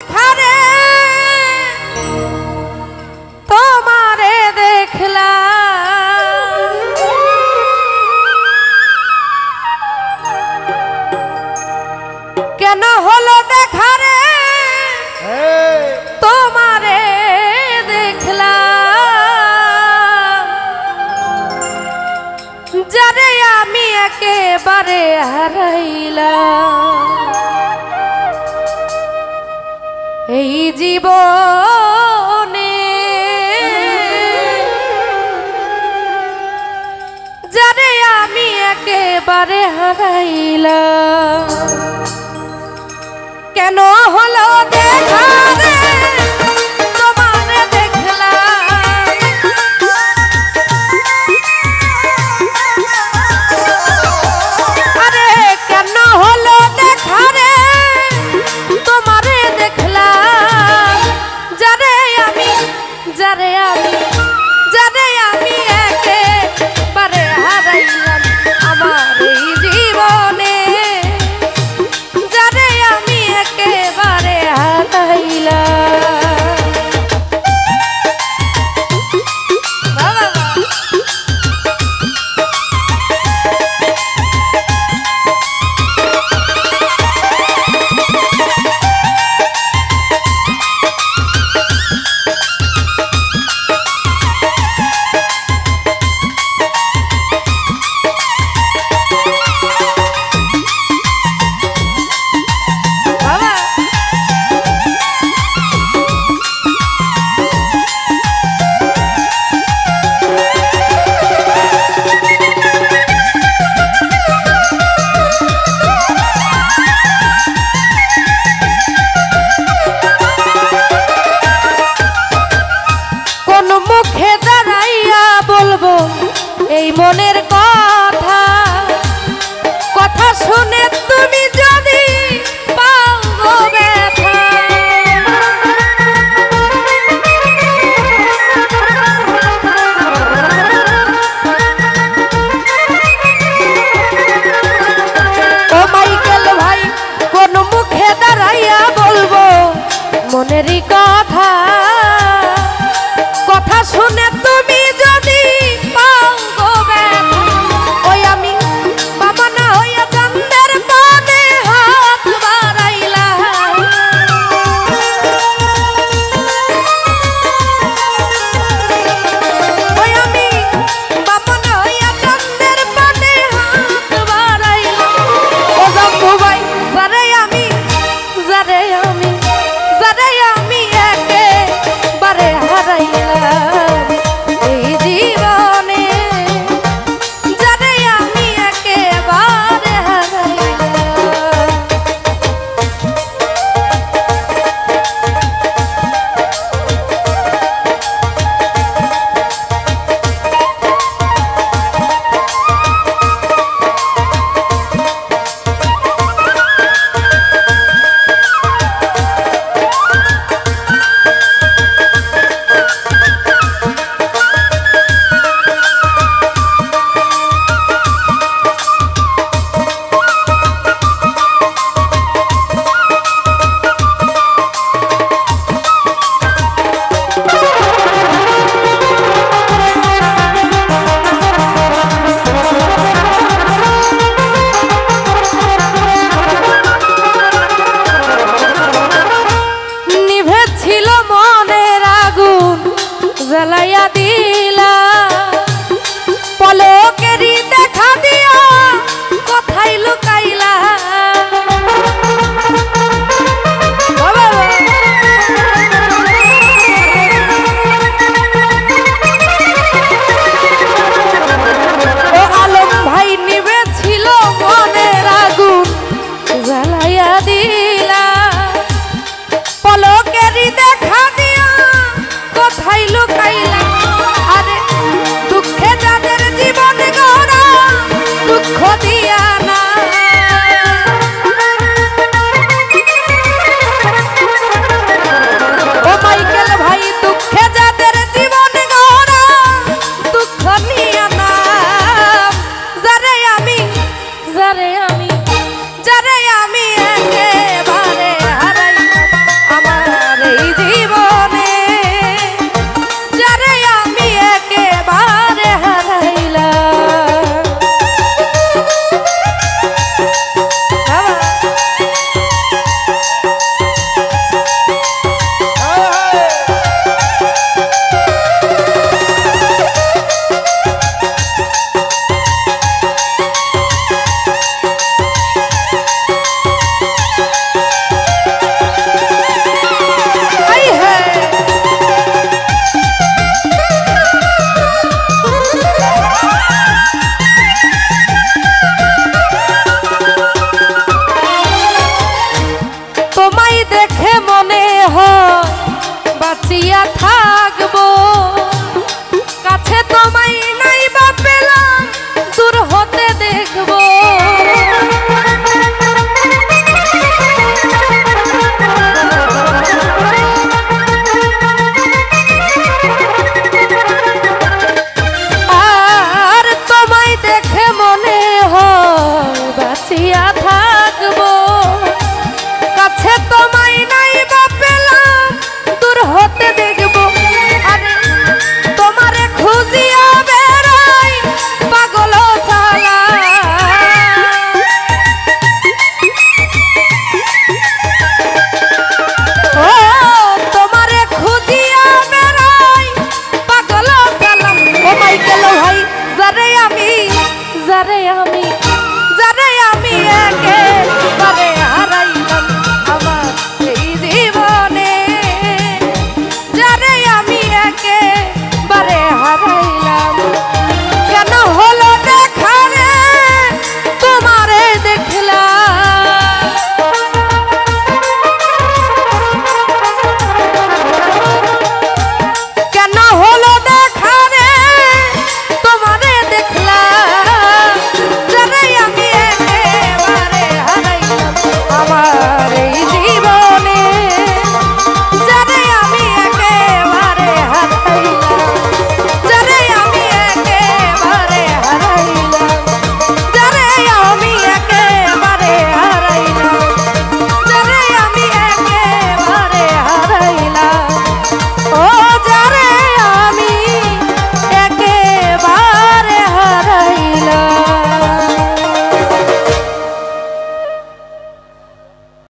দেখারে তোমারে দেখলা কেন হলো দেখারে তোমারে দেখলা যারে আমি একেবারে হারাইলাম এই জীবনে যারে আমি একেবারে হারাইলাম কেন হলো দেখা রে তোমারে দেখলাম আরে কেন হলো দেখা রে তোমারে দেখলাম যারে আমি একেবারে হারাইলাম আমার এই জীবনে যারে আমি একেবারে হারাইলাম মুখে দাঁড়াইয়া বলবো এই মনের কথা কথা শুনে তুমি যদি পাও গো ব্যথা ও মাইকেল ভাই কোন মুখে দাঁড়াইয়া বলবো মনেরই কথা কথা শুনে তুমি যদি পাও গো ব্যথা ওই আমি বামনা হইয়া চাঁদের পানে হাত বাড়াইলাম ওই আমি বামনা হইয়া চাঁদের পানে হাত বাড়াইলাম ও জাম্বু ভাই যারে আমি একেবারে হারাইলাম এই জীবনে যারে আমি একেবারে হারাইলাম জ্বালাইয়া দিলা পলকেরই দেখা দিয়া কোথায় লুকাইলা ও আলম ভাই নিভেছিল মনের আগুন জ্বালাইয়া দিলা পলকেরই দেখা দিয়া কোথায় লুকাইলা হইয়া থাক